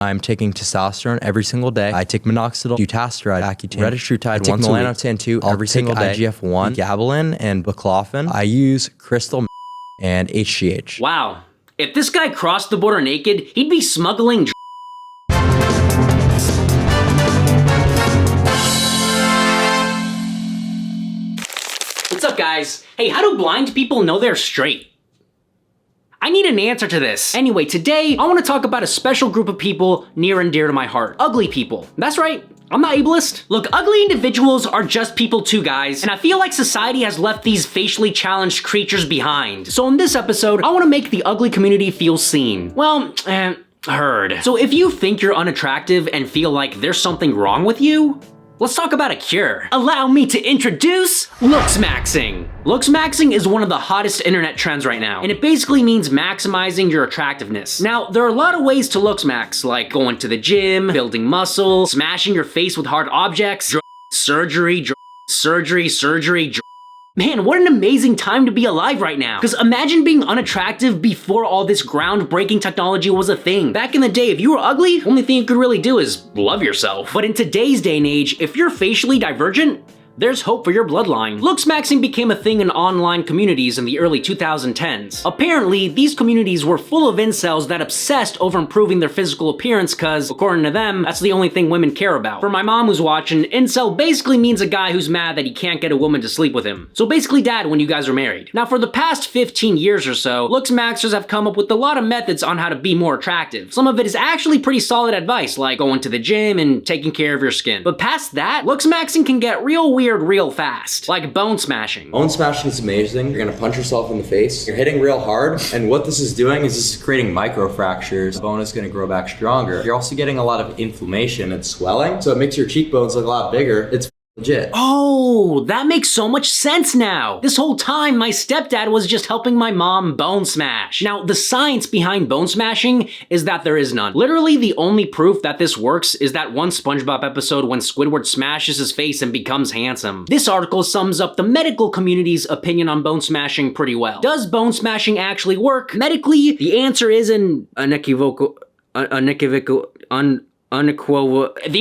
I'm taking testosterone every single day. I take minoxidil, dutasteride, Accutane, retatrutide once a week. Melanotan-2 every single day. IGF-1, Gabalin, and baclofen. I use crystal and HGH. Wow. If this guy crossed the border naked, he'd be smuggling What's up, guys? Hey, how do blind people know they're straight? I need an answer to this. Anyway, today, I want to talk about a special group of people near and dear to my heart. Ugly people. That's right. I'm not ableist. Look, ugly individuals are just people too, guys, and I feel like society has left these facially challenged creatures behind. So in this episode, I want to make the ugly community feel seen. Well, heard. So if you think you're unattractive and feel like there's something wrong with you, let's talk about a cure. Allow me to introduce Looksmaxxing. Looksmaxxing is one of the hottest internet trends right now, and it basically means maximizing your attractiveness. Now, there are a lot of ways to looksmax, like going to the gym, building muscle, smashing your face with hard objects, surgery. Man, what an amazing time to be alive right now. Because imagine being unattractive before all this groundbreaking technology was a thing. Back in the day, if you were ugly, the only thing you could really do is love yourself. But in today's day and age, if you're facially divergent, there's hope for your bloodline. Looksmaxxing became a thing in online communities in the early 2010s. Apparently, these communities were full of incels that obsessed over improving their physical appearance cause, according to them, that's the only thing women care about. For my mom who's watching, incel basically means a guy who's mad that he can't get a woman to sleep with him. So basically dad when you guys are married. Now for the past 15 years or so, Looksmaxxers have come up with a lot of methods on how to be more attractive. Some of it is actually pretty solid advice, like going to the gym and taking care of your skin. But past that, Looksmaxxing can get real weird real fast, like bone smashing. Bone smashing is amazing. You're gonna punch yourself in the face. You're hitting real hard, and what this is doing is this is creating microfractures. The bone is gonna grow back stronger. You're also getting a lot of inflammation and swelling, so it makes your cheekbones look a lot bigger. It's legit. Oh, that makes so much sense now. This whole time, my stepdad was just helping my mom bone smash. Now, the science behind bone smashing is that there is none. Literally, the only proof that this works is that one SpongeBob episode when Squidward smashes his face and becomes handsome. This article sums up the medical community's opinion on bone smashing pretty well. Does bone smashing actually work? Medically, the answer is the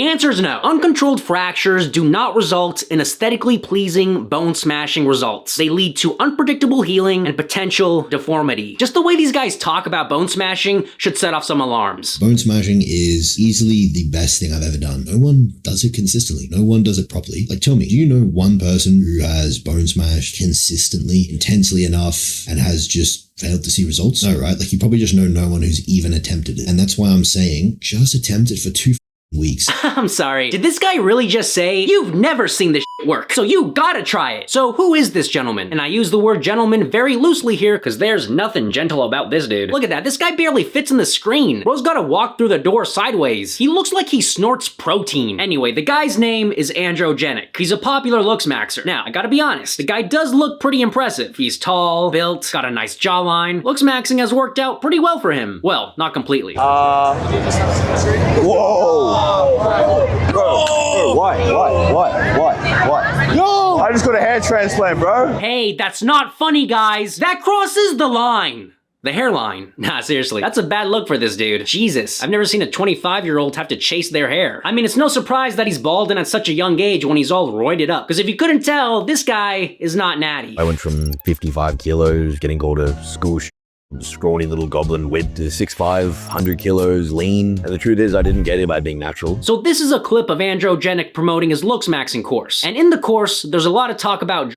answer is no. Uncontrolled fractures do not result in aesthetically pleasing bone smashing results. They lead to unpredictable healing and potential deformity. Just the way these guys talk about bone smashing should set off some alarms. Bone smashing is easily the best thing I've ever done. No one does it consistently. No one does it properly. Like, tell me, do you know one person who has bone smashed consistently, intensely enough, and has just failed to see results? No, right? Like, you probably just know no one who's even attempted it. And that's why I'm saying, just attempt it for 2 weeks. I'm sorry. Did this guy really just say, you've never seen this work, so you gotta try it? So who is this gentleman? And I use the word gentleman very loosely here because there's nothing gentle about this dude. Look at that. This guy barely fits in the screen. Bro's gotta walk through the door sideways. He looks like he snorts protein. Anyway, the guy's name is Androgenic. He's a popular Looksmaxxer. Now, I gotta be honest, the guy does look pretty impressive. He's tall, built, got a nice jawline. Looksmaxxing has worked out pretty well for him. Well, not completely. Whoa! Bro, why? Yo! I just got a hair transplant, bro. Hey, that's not funny, guys. That crosses the line. The hairline. Nah, seriously, that's a bad look for this dude. Jesus, I've never seen a 25-year-old have to chase their hair. I mean, it's no surprise that he's balding at such a young age when he's all roided up. Because if you couldn't tell, this guy is not natty. I went from 55 kilos, getting called a school scrawny little goblin wed to 6'5", 100 kilos, lean. And the truth is, I didn't get it by being natural. So this is a clip of Androgenic promoting his Looksmaxxing course. And in the course, there's a lot of talk about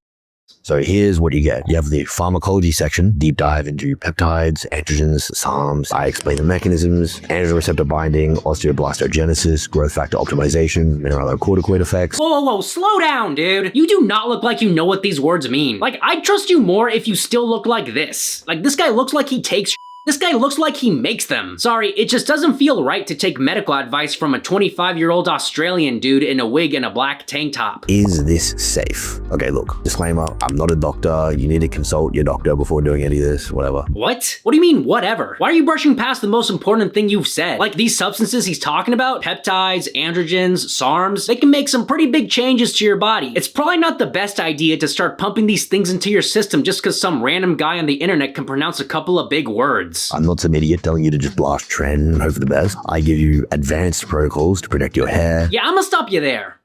So here's what you get. You have the pharmacology section, deep dive into peptides, androgens, SARMs. I explain the mechanisms, androgen receptor binding, osteoblastogenesis, growth factor optimization, mineralocorticoid effects. Whoa, slow down, dude. You do not look like you know what these words mean. Like, I'd trust you more if you still look like this. Like, this guy looks like he takes This guy looks like he makes them. Sorry, it just doesn't feel right to take medical advice from a 25-year-old Australian dude in a wig and a black tank top. Is this safe? Okay, look, disclaimer, I'm not a doctor. You need to consult your doctor before doing any of this, whatever. What? What do you mean, whatever? Why are you brushing past the most important thing you've said? Like, these substances he's talking about, peptides, androgens, SARMs, they can make some pretty big changes to your body. It's probably not the best idea to start pumping these things into your system just because some random guy on the internet can pronounce a couple of big words. words. I'm not some idiot telling you to just blast trend and hope for the best. I give you advanced protocols to protect your hair. Yeah, I'm gonna stop you there.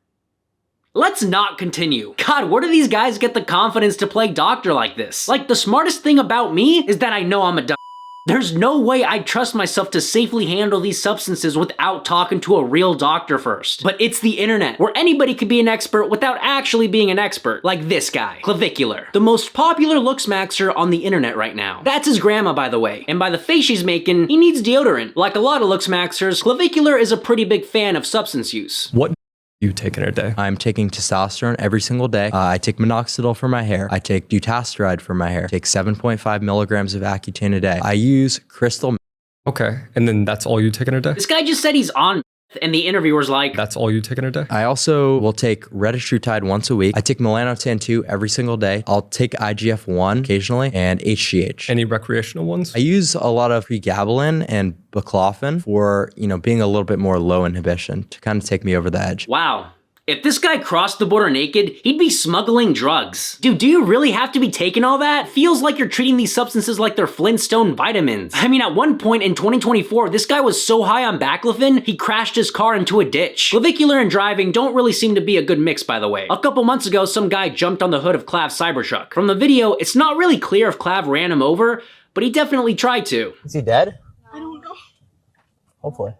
Let's not continue. God, where do these guys get the confidence to play doctor like this? Like, the smartest thing about me is that I know I'm a dumb. There's no way I'd trust myself to safely handle these substances without talking to a real doctor first. But it's the internet, where anybody could be an expert without actually being an expert. Like this guy, Clavicular, the most popular Looksmaxxer on the internet right now. That's his grandma, by the way, and by the face she's making, he needs deodorant. Like a lot of Looksmaxxers, Clavicular is a pretty big fan of substance use. What you take in a day? I'm taking testosterone every single day. I take minoxidil for my hair. I take dutasteride for my hair. I take 7.5 milligrams of Accutane a day. I use crystal. Okay, and then that's all you take in a day? This guy just said he's on, and the interviewer's like, That's all you take in a day? I also will take retatrutide once a week. I take melanotan 2 every single day. I'll take IGF-1 occasionally and HGH. Any recreational ones? I use a lot of pregabalin and baclofen for, being a little bit more low inhibition to kind of take me over the edge. wow. If this guy crossed the border naked, he'd be smuggling drugs. Dude, do you really have to be taking all that? Feels like you're treating these substances like they're Flintstone vitamins. I mean, at one point in 2024, this guy was so high on baclofen, he crashed his car into a ditch. Clavicular and driving don't really seem to be a good mix, by the way. A couple months ago, some guy jumped on the hood of Clav's Cybertruck. From the video, it's not really clear if Clav ran him over, but he definitely tried to. Is he dead? I don't know. Hopefully.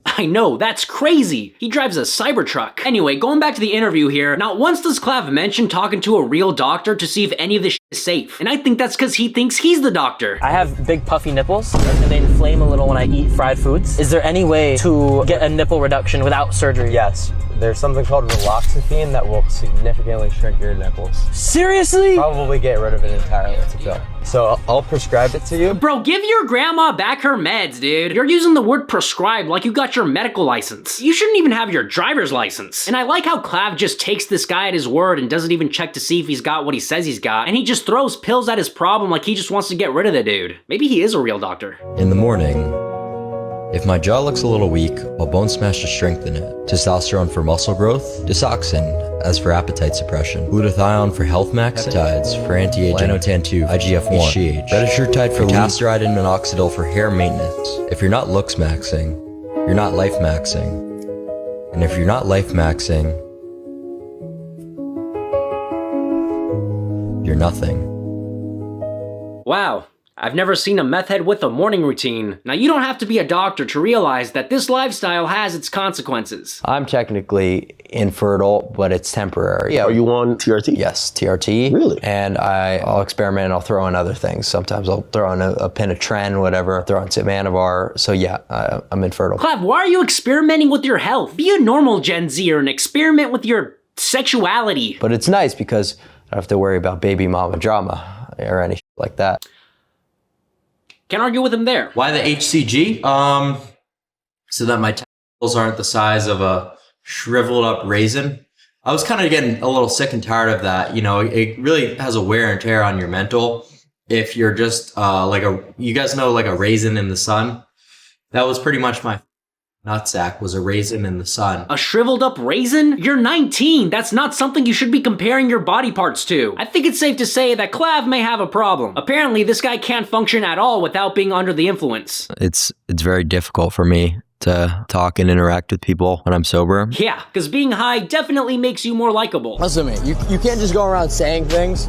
I know, that's crazy. He drives a Cybertruck. Anyway, going back to the interview here, not once does Clav mention talking to a real doctor to see if any of this shit is safe. And I think that's because he thinks he's the doctor. I have big puffy nipples and they inflame a little when I eat fried foods. Is there any way to get a nipple reduction without surgery? Yes. There's something called raloxifene that will significantly shrink your nipples. Seriously? Probably get rid of it entirely. It's a pill. So I'll prescribe it to you. Bro, give your grandma back her meds, dude. You're using the word prescribe like you got your medical license. You shouldn't even have your driver's license. And I like how Clav just takes this guy at his word and doesn't even check to see if he's got what he says he's got. And he just throws pills at his problem like he just wants to get rid of the dude. Maybe he is a real doctor. In the morning, if my jaw looks a little weak, I'll bone smash to strengthen it. Testosterone for muscle growth, disoxin as for appetite suppression, glutathione for health maxing, peptides for anti-aging, melanotan 2, IGF-1, HGH, retatrutide for finasteride and minoxidil for hair maintenance. If you're not looksmaxxing, you're not life maxing. And if you're not life maxing, you're nothing. Wow. I've never seen a meth head with a morning routine. Now, you don't have to be a doctor to realize that this lifestyle has its consequences. I'm technically infertile, but it's temporary. Yeah, are you on TRT? Yes, TRT. Really? And I'll experiment and I'll throw in other things. Sometimes I'll throw in a pin of Tren, whatever, throw in some Anavar. So yeah, I'm infertile. Clav, why are you experimenting with your health? Be a normal Gen Zer and experiment with your sexuality. But it's nice because I don't have to worry about baby mama drama or any shit like that. Can't argue with him there. Why the HCG? So that my testicles aren't the size of a shriveled up raisin. I was kind of getting a little sick and tired of that. It really has a wear and tear on your mental. If you're just you guys know, like a raisin in the sun. That was pretty much my nutsack, was a raisin in the sun. A shriveled up raisin? You're 19. That's not something you should be comparing your body parts to. I think it's safe to say that Clav may have a problem. Apparently, this guy can't function at all without being under the influence. It's very difficult for me to talk and interact with people when I'm sober. Yeah, because being high definitely makes you more likable. Listen to me, you can't just go around saying things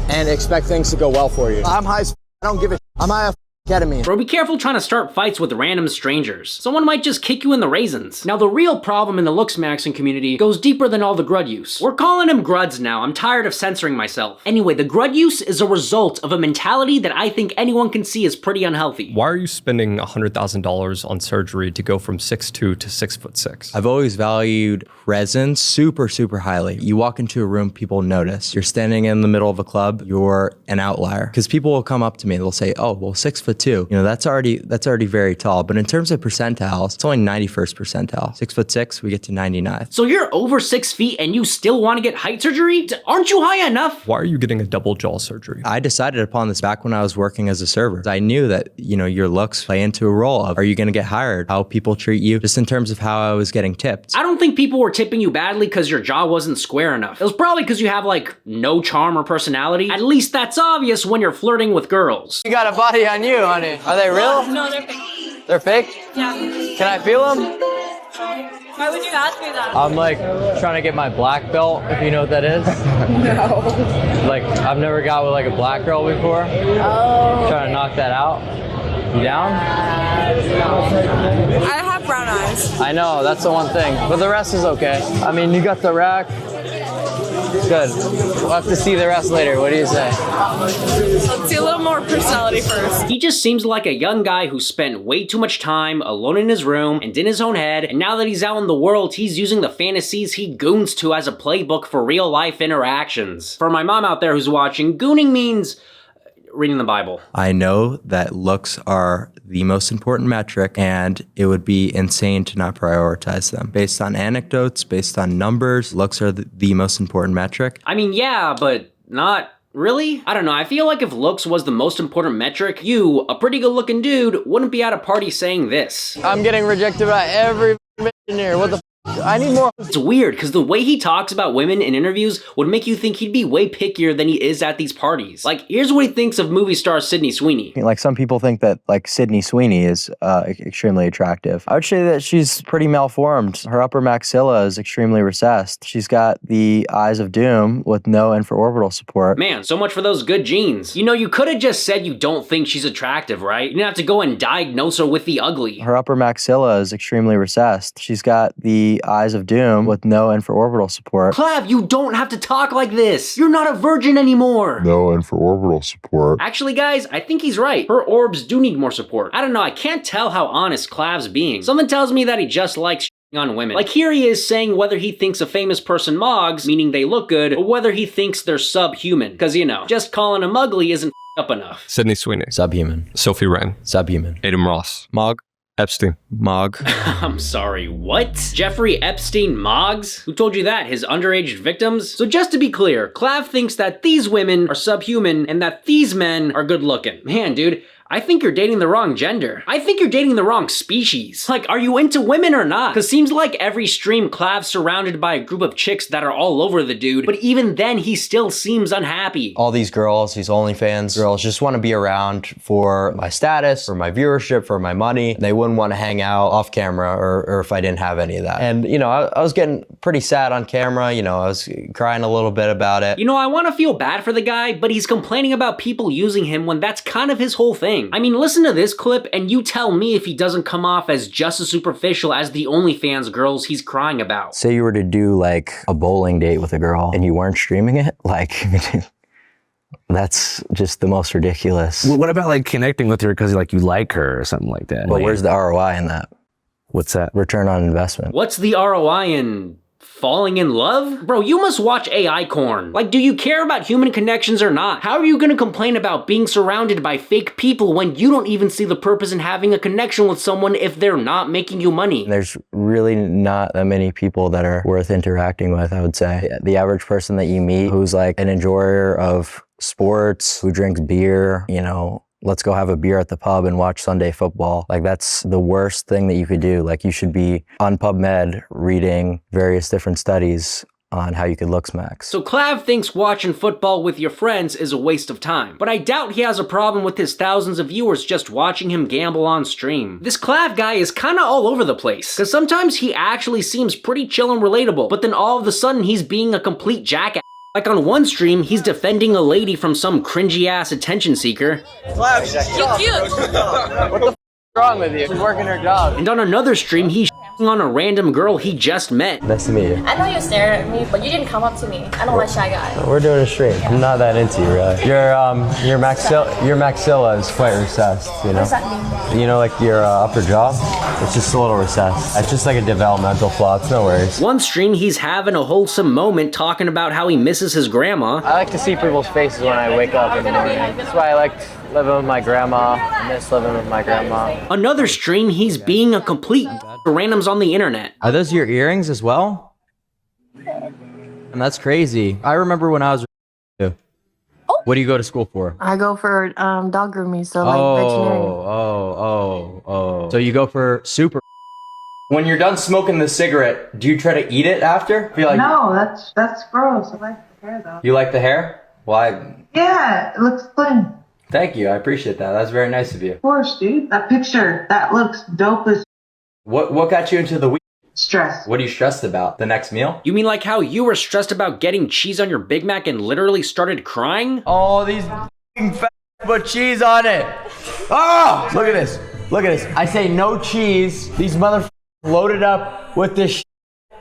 and expect things to go well for you. I'm high as I don't give a I'm high as ketamine. Bro, be careful trying to start fights with random strangers. Someone might just kick you in the raisins. Now, the real problem in the Looksmaxxing community goes deeper than all the grud use. We're calling them gruds now. I'm tired of censoring myself. Anyway, the grud use is a result of a mentality that I think anyone can see is pretty unhealthy. Why are you spending $100,000 on surgery to go from 6'2" to 6'6"? I've always valued presence super, super highly. You walk into a room, people notice. You're standing in the middle of a club, you're an outlier. Because people will come up to me, they'll say, oh, well, 6'2". That's already very tall. But in terms of percentiles, it's only 91st percentile. 6'6", we get to 99th. So you're over 6 feet and you still want to get height surgery? Aren't you high enough? Why are you getting a double jaw surgery? I decided upon this back when I was working as a server. I knew that, your looks play into a role of, are you going to get hired? How people treat you, just in terms of how I was getting tipped. I don't think people were tipping you badly because your jaw wasn't square enough. It was probably because you have no charm or personality. At least that's obvious when you're flirting with girls. You got a body on you. honey? Are they real? No, they're fake. They're fake? Yeah. Can I feel them? Why would you ask me that? I'm like trying to get my black belt, if you know what that is. No. Like, I've never got with like a black girl before. Oh. Trying to knock that out. You down? I have brown eyes. I know, that's the one thing. But the rest is okay. I mean, you got the rack. Good. We'll have to see the rest later. What do you say? Let's see a little more personality first. He just seems like a young guy who spent way too much time alone in his room and in his own head, and now that he's out in the world, he's using the fantasies he goons to as a playbook for real life interactions. For my mom out there who's watching, gooning means reading the Bible. I know that looks are the most important metric, and it would be insane to not prioritize them. Based on anecdotes, based on numbers, looks are the most important metric. I mean, yeah, but not really? I don't know, I feel like if looks was the most important metric, you, a pretty good looking dude, wouldn't be at a party saying this. I'm getting rejected by every in here. What the I need more. It's weird, because the way he talks about women in interviews would make you think he'd be way pickier than he is at these parties. Like, here's what he thinks of movie star Sydney Sweeney. Like, some people think that, like, Sydney Sweeney is extremely attractive. I would say that she's pretty malformed. Her upper maxilla is extremely recessed. She's got the eyes of doom with no infraorbital support. Man, so much for those good genes. You know, you could have just said you don't think she's attractive, right? You didn't have to go and diagnose her with the ugly. Her upper maxilla is extremely recessed. She's got the eyes of doom with no infraorbital support. Clav, you don't have to talk like this. You're not a virgin anymore. No infraorbital support. Actually, guys, I think he's right. Her orbs do need more support. I don't know, I can't tell how honest Clav's being. Something tells me that he just likes on women. Like, here he is saying whether he thinks a famous person mogs, meaning they look good, or whether he thinks they're subhuman. Cause you know, just calling them ugly isn't up enough. Sydney Sweeney. Subhuman. Sophie Wren. Subhuman. Adam Ross. Mog. Epstein. Mog. I'm sorry, what? Jeffrey Epstein Moggs? Who told you that? His underage victims? So just to be clear, Clav thinks that these women are subhuman and that these men are good looking. Man, dude, I think you're dating the wrong gender. I think you're dating the wrong species. Like, are you into women or not? Cause seems like every stream Clav's surrounded by a group of chicks that are all over the dude, but even then he still seems unhappy. All these girls, these OnlyFans girls, just want to be around for my status, for my viewership, for my money. They wouldn't want to hang out off camera or if I didn't have any of that. And, you know, I was getting pretty sad on camera. You know, I was crying a little bit about it. You know, I want to feel bad for the guy, but he's complaining about people using him when that's kind of his whole thing. I mean, listen to this clip and you tell me if he doesn't come off as just as superficial as the OnlyFans girls he's crying about. Say you were to do like a bowling date with a girl and you weren't streaming it, like that's just the most ridiculous. Well, what about like connecting with her because like you like her or something like that? But where's the ROI in that? What's that? Return on investment. What's the ROI in falling in love? Bro, you must watch AI corn. Like, do you care about human connections or not? How are you gonna complain about being surrounded by fake people when you don't even see the purpose in having a connection with someone if they're not making you money? There's really not that many people that are worth interacting with, I would say. The average person that you meet who's like an enjoyer of sports, who drinks beer, you know, let's go have a beer at the pub and watch Sunday football. Like, that's the worst thing that you could do. Like, you should be on PubMed reading various different studies on how you could Looksmaxx. So Clav thinks watching football with your friends is a waste of time, but I doubt he has a problem with his thousands of viewers just watching him gamble on stream. This Clav guy is kinda all over the place, cause sometimes he actually seems pretty chill and relatable, but then all of a sudden he's being a complete jackass. Like, on one stream, he's defending a lady from some cringy-ass attention seeker. What the f is wrong with you? She's working her job. And on another stream, he's on a random girl he just met. Nice to meet you. I know you stared at me, but you didn't come up to me. I don't like shy guys. We're doing a stream. I'm not that into you, really. Your maxilla is quite recessed, you know? What does that mean? You know, like your upper jaw? It's just a little recessed. It's just like a developmental flaw. It's no worries. One stream, he's having a wholesome moment talking about how he misses his grandma. I like to see people's faces when I wake up in the morning. That's why I like living with my grandma. I miss living with my grandma. Another stream, he's being a complete randoms on the internet. Are those your earrings as well? And that's crazy. I remember when I was What do you go to school for? I go for dog grooming, so like veterinarian. So you go for super. When you're done smoking the cigarette, do you try to eat it after? Feel like No, that's gross. I like the hair though. you like the hair? Why? Yeah, it looks clean. Thank you. I appreciate that. That's very nice of you. Of course, dude. That picture, that looks dope as What got you into the weed? stress. What are you stressed about? The next meal? You mean like how you were stressed about getting cheese on your Big Mac and literally started crying? Oh, these fat put cheese on it. Oh, look at this. Look at this. I say no cheese. These motherfuckers loaded up with this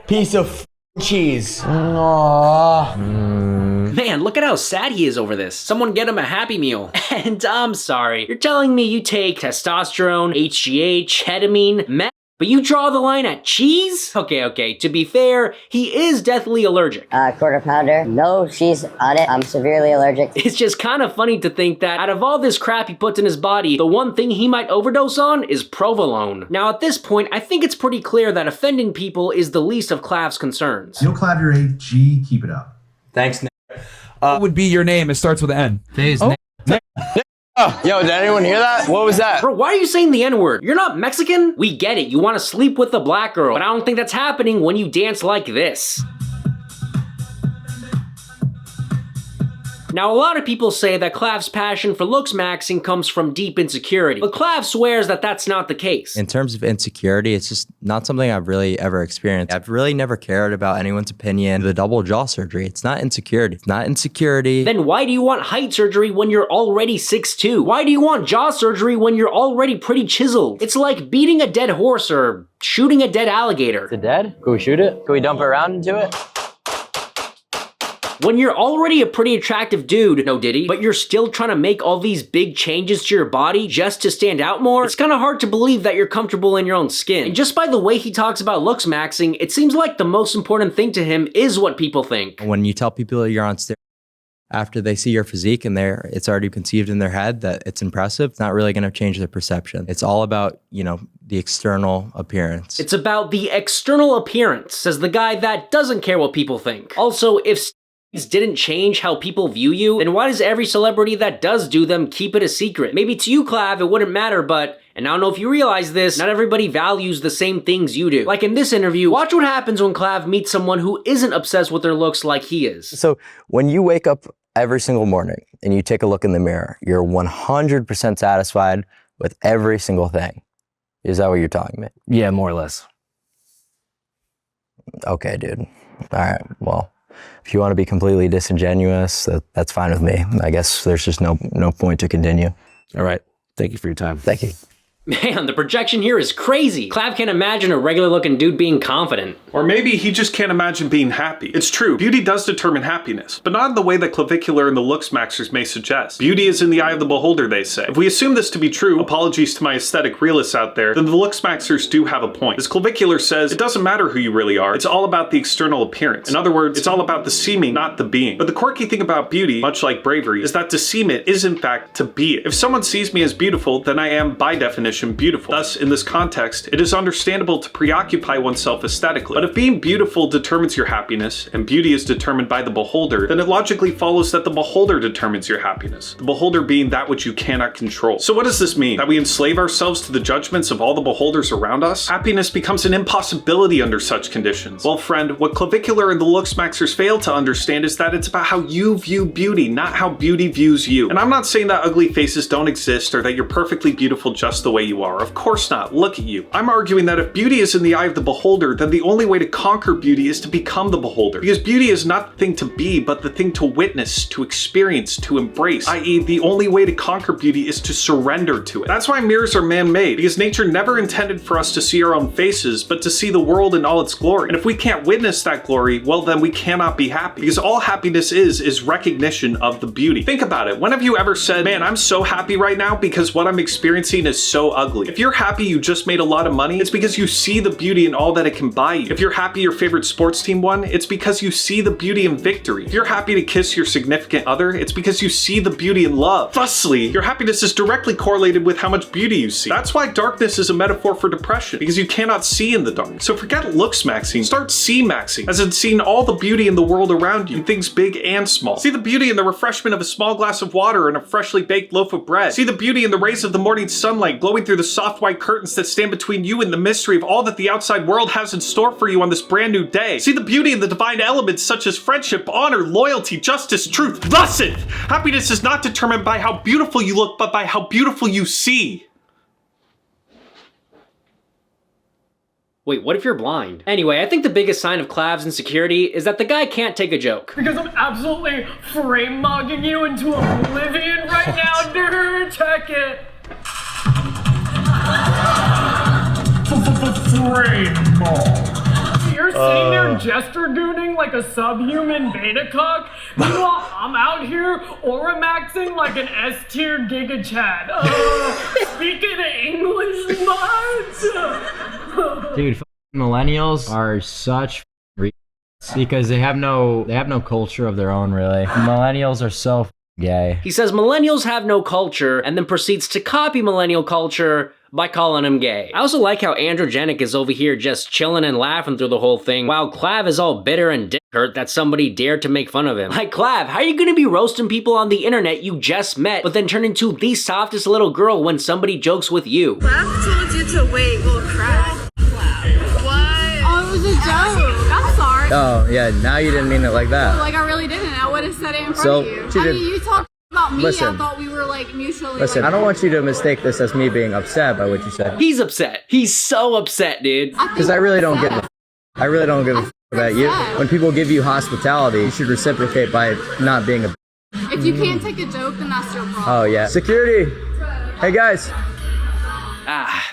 piece of cheese. Oh. Man, look at how sad he is over this. Someone get him a Happy Meal. And I'm sorry, you're telling me you take testosterone, HGH, ketamine, meth, but you draw the line at cheese? Okay, to be fair, he is deathly allergic. Quarter pounder, no cheese on it. I'm severely allergic. It's just kind of funny to think that out of all this crap he puts in his body, the one thing he might overdose on is provolone. Now at this point, I think it's pretty clear that offending people is the least of Clav's concerns. You'll Clav your AG, keep it up. Thanks, Nick. What would be your name? It starts with an N. Yo, did anyone hear that? What was that? Bro, why are you saying the N-word? You're not Mexican? We get it, you want to sleep with a black girl, but I don't think that's happening when you dance like this. Now, a lot of people say that Clav's passion for looksmaxxing comes from deep insecurity, but Clav swears that that's not the case. In terms of insecurity, it's just not something I've really ever experienced. I've really never cared about anyone's opinion. The double jaw surgery, it's not insecurity. It's not insecurity. Then why do you want height surgery when you're already 6'2"? Why do you want jaw surgery when you're already pretty chiseled? It's like beating a dead horse or shooting a dead alligator. Is it dead? Can we shoot it? Can we dump it around into it? When you're already a pretty attractive dude, no diddy, but you're still trying to make all these big changes to your body just to stand out more, it's kind of hard to believe that you're comfortable in your own skin. And just by the way he talks about looksmaxxing, it seems like the most important thing to him is what people think. When you tell people you're on steroids after they see your physique and it's already conceived in their head that it's impressive, it's not really going to change their perception. It's all about, the external appearance. It's about the external appearance, says the guy that doesn't care what people think. Also, if didn't change how people view you, then why does every celebrity that does do them keep it a secret? Maybe to you, Clav, it wouldn't matter, but, and I don't know if you realize this, not everybody values the same things you do. Like in this interview, watch what happens when Clav meets someone who isn't obsessed with their looks like he is. So when you wake up every single morning and you take a look in the mirror, you're 100% satisfied with every single thing. Is that what you're telling me? Yeah, more or less. Okay, dude. All right, well. If you want to be completely disingenuous, that's fine with me. I guess there's just no point to continue. All right. Thank you for your time. Thank you. Man, the projection here is crazy. Clav can't imagine a regular looking dude being confident. Or maybe he just can't imagine being happy. It's true, beauty does determine happiness, but not in the way that Clavicular and the Looksmaxxers may suggest. Beauty is in the eye of the beholder, they say. If we assume this to be true, apologies to my aesthetic realists out there, then the Looksmaxxers do have a point. As Clavicular says, it doesn't matter who you really are, it's all about the external appearance. In other words, it's all about the seeming, not the being. But the quirky thing about beauty, much like bravery, is that to seem it is in fact to be it. If someone sees me as beautiful, then I am by definition beautiful. Thus, in this context, it is understandable to preoccupy oneself aesthetically. But if being beautiful determines your happiness, and beauty is determined by the beholder, then it logically follows that the beholder determines your happiness. The beholder being that which you cannot control. So what does this mean? That we enslave ourselves to the judgments of all the beholders around us? Happiness becomes an impossibility under such conditions. Well, friend, what Clavicular and the Looksmaxxers fail to understand is that it's about how you view beauty, not how beauty views you. And I'm not saying that ugly faces don't exist or that you're perfectly beautiful just the way you are. Of course not. Look at you. I'm arguing that if beauty is in the eye of the beholder, then the only way to conquer beauty is to become the beholder. Because beauty is not the thing to be, but the thing to witness, to experience, to embrace. I.e., the only way to conquer beauty is to surrender to it. That's why mirrors are man-made, because nature never intended for us to see our own faces, but to see the world in all its glory. And if we can't witness that glory, well then we cannot be happy. Because all happiness is recognition of the beauty. Think about it. When have you ever said, man, I'm so happy right now because what I'm experiencing is so ugly? If you're happy you just made a lot of money, it's because you see the beauty in all that it can buy you. If you're happy your favorite sports team won, it's because you see the beauty in victory. If you're happy to kiss your significant other, it's because you see the beauty in love. Thusly, your happiness is directly correlated with how much beauty you see. That's why darkness is a metaphor for depression, because you cannot see in the dark. So forget looksmaxxing, start see-maxing, as in seeing all the beauty in the world around you, in things big and small. See the beauty in the refreshment of a small glass of water and a freshly baked loaf of bread. See the beauty in the rays of the morning sunlight glowing going through the soft white curtains that stand between you and the mystery of all that the outside world has in store for you on this brand new day. See the beauty in the divine elements such as friendship, honor, loyalty, justice, truth. Thus it! Happiness is not determined by how beautiful you look, but by how beautiful you see. Wait, what if you're blind? Anyway, I think the biggest sign of Clav's insecurity is that the guy can't take a joke. Because I'm absolutely frame mugging you into oblivion right now, dude. Check it. Frame mug. You're sitting there gesture-gooning like a subhuman beta cuck. Meanwhile, I'm out here aura-maxing like an S-tier Giga Chad. Speaking of English mods. Dude, millennials are such because they have no culture of their own, really. Millennials are so gay. He says millennials have no culture and then proceeds to copy millennial culture by calling him gay. I also like how Androgenic is over here just chilling and laughing through the whole thing, while Clav is all bitter and dick hurt that somebody dared to make fun of him. Like, Clav, how are you gonna be roasting people on the internet you just met, but then turn into the softest little girl when somebody jokes with you? Clav told you to wait, we'll crack. What? Oh, it was a joke. I'm sorry. Oh, yeah, now you didn't mean it like that. Like, I really didn't. I would have said it in front of you. I mean, you talked about me. Listen. I thought we were, like, mutually... Listen, like, I don't want you to mistake this as me being upset by what you said. He's upset. He's so upset, dude. Because I really don't give a about you. When people give you hospitality, you should reciprocate by not being a... If you can't take a joke, then that's your problem. Oh, yeah. Security! Hey, guys!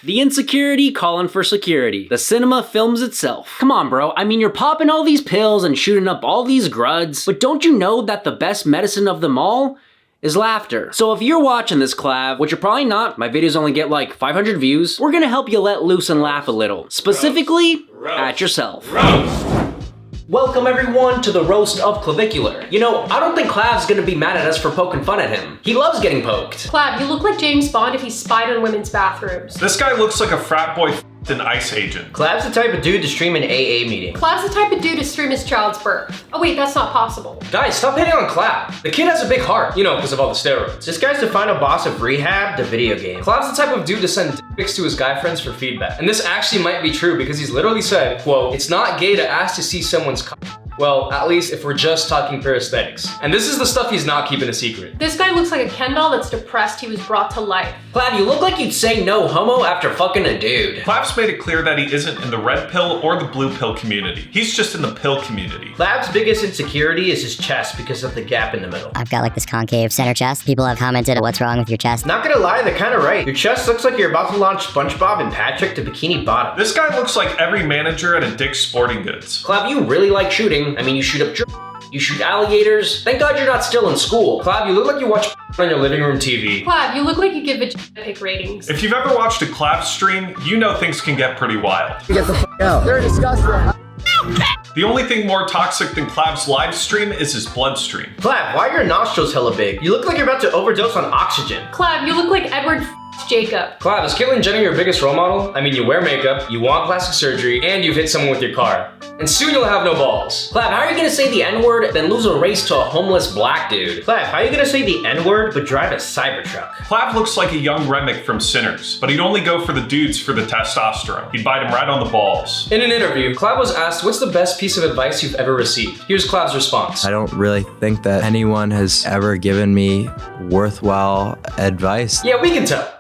The insecurity calling for security. The cinema films itself. Come on, bro. I mean, you're popping all these pills and shooting up all these gruds, but don't you know that the best medicine of them all is laughter? So if you're watching this, Clav, which you're probably not, my videos only get like 500 views, we're gonna help you let loose and laugh a little. Specifically, at yourself. Welcome everyone to the roast of Clavicular. You know, I don't think Clav's gonna be mad at us for poking fun at him. He loves getting poked. Clav, you look like James Bond if he spied on women's bathrooms. This guy looks like a frat boy an ICE agent. Clav's the type of dude to stream an AA meeting. Clav's the type of dude to stream his child's birth. Oh wait, that's not possible. Guys, stop hitting on Clav. The kid has a big heart, you know, because of all the steroids. This guy's the final boss of Rehab, the video game. Clav's the type of dude to send dick pics to his guy friends for feedback. And this actually might be true because he's literally said, quote, "It's not gay to ask to see someone's cock." Well, at least if we're just talking pure aesthetics. And this is the stuff he's not keeping a secret. This guy looks like a Ken doll that's depressed he was brought to life. Clav, you look like you'd say no homo after fucking a dude. Clav's made it clear that he isn't in the red pill or the blue pill community. He's just in the pill community. Clav's biggest insecurity is his chest because of the gap in the middle. I've got like this concave center chest. People have commented, what's wrong with your chest? Not gonna lie, they're kinda right. Your chest looks like you're about to launch SpongeBob and Patrick to Bikini Bottom. This guy looks like every manager at a Dick's Sporting Goods. Clav, you really like shooting. I mean, you shoot up you shoot alligators. Thank God you're not still in school. Clav, you look like you watch on your living room TV. Clav, you look like you give vagina pic ratings. If you've ever watched a Clav stream, you know things can get pretty wild. Get the f out. They're disgusting. The only thing more toxic than Clav's live stream is his bloodstream. Clav, why are your nostrils hella big? You look like you're about to overdose on oxygen. Clav, you look like Edward Jacob. Clav, is Caitlyn Jenner your biggest role model? I mean, you wear makeup, you want plastic surgery, and you've hit someone with your car. And soon you'll have no balls. Clav, how are you gonna say the N-word, then lose a race to a homeless black dude? Clav, how are you gonna say the N-word, but drive a Cybertruck? Clav looks like a young Remick from Sinners, but he'd only go for the dudes for the testosterone. He'd bite him right on the balls. In an interview, Clav was asked, what's the best piece of advice you've ever received? Here's Clav's response. I don't really think that anyone has ever given me worthwhile advice. Yeah, we can tell.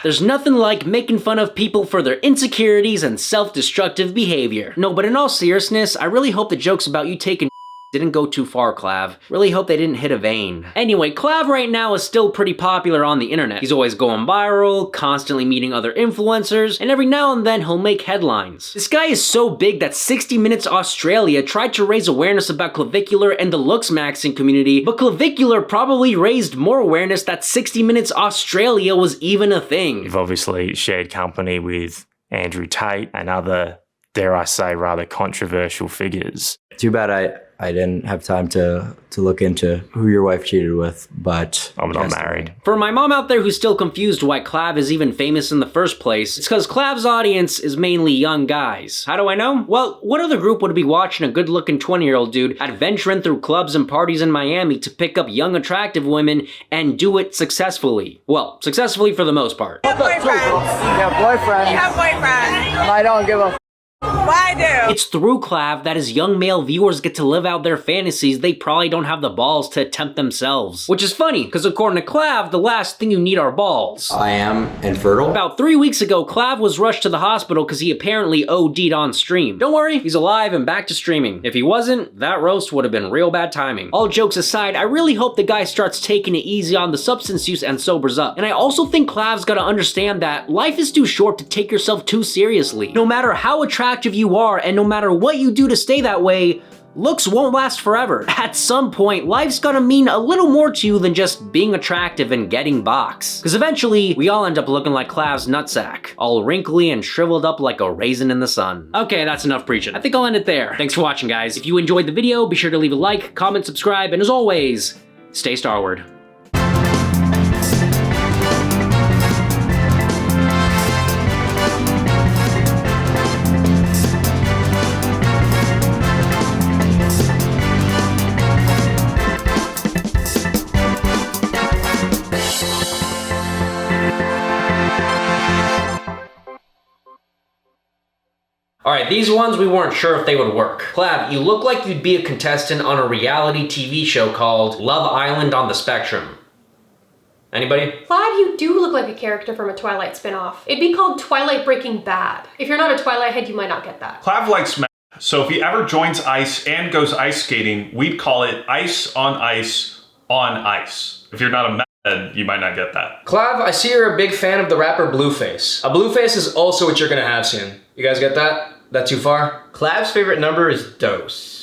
There's nothing like making fun of people for their insecurities and self-destructive behavior. No, but in all seriousness, I really hope the jokes about you taking didn't go too far, Clav. Really hope they didn't hit a vein. Anyway, Clav right now is still pretty popular on the internet. He's always going viral, constantly meeting other influencers, and every now and then he'll make headlines. This guy is so big that 60 Minutes Australia tried to raise awareness about Clavicular and the Looksmaxxing community, but Clavicular probably raised more awareness that 60 Minutes Australia was even a thing. You've obviously shared company with Andrew Tate and other, dare I say, rather controversial figures. Too bad I I didn't have time to look into who your wife cheated with, but I'm not married. For my mom out there who's still confused why Clav is even famous in the first place, it's because Clav's audience is mainly young guys. How do I know? Well, what other group would be watching a good-looking 20-year-old dude adventuring through clubs and parties in Miami to pick up young, attractive women and do it successfully? Well, successfully for the most part. You have boyfriends. You have boyfriends. You have boyfriends. I don't give a Why do? It's through Clav that as young male viewers get to live out their fantasies they probably don't have the balls to attempt themselves. Which is funny, because according to Clav, the last thing you need are balls. I am infertile. About 3 weeks ago, Clav was rushed to the hospital because he apparently OD'd on stream. Don't worry, he's alive and back to streaming. If he wasn't, that roast would have been real bad timing. All jokes aside, I really hope the guy starts taking it easy on the substance use and sobers up. And I also think Clav's gotta understand that life is too short to take yourself too seriously. No matter how attractive you are, and no matter what you do to stay that way, looks won't last forever. At some point, life's gonna mean a little more to you than just being attractive and getting box. Because eventually, we all end up looking like Clav's nutsack, all wrinkly and shriveled up like a raisin in the sun. Okay, that's enough preaching. I think I'll end it there. Thanks for watching, guys. If you enjoyed the video, be sure to leave a like, comment, subscribe, and as always, stay Starward. Alright, these ones we weren't sure if they would work. Clav, you look like you'd be a contestant on a reality TV show called Love Island on the Spectrum. Anybody? Clav, you do look like a character from a Twilight spinoff. It'd be called Twilight Breaking Bad. If you're not a Twilight head, you might not get that. Clav likes meth, so if he ever joins ICE and goes ice skating, we'd call it ice on ice on ice. If you're not a meth head, you might not get that. Clav, I see you're a big fan of the rapper Blueface. A Blueface is also what you're gonna have soon. You guys get that? That too far? Clav's favorite number is dose.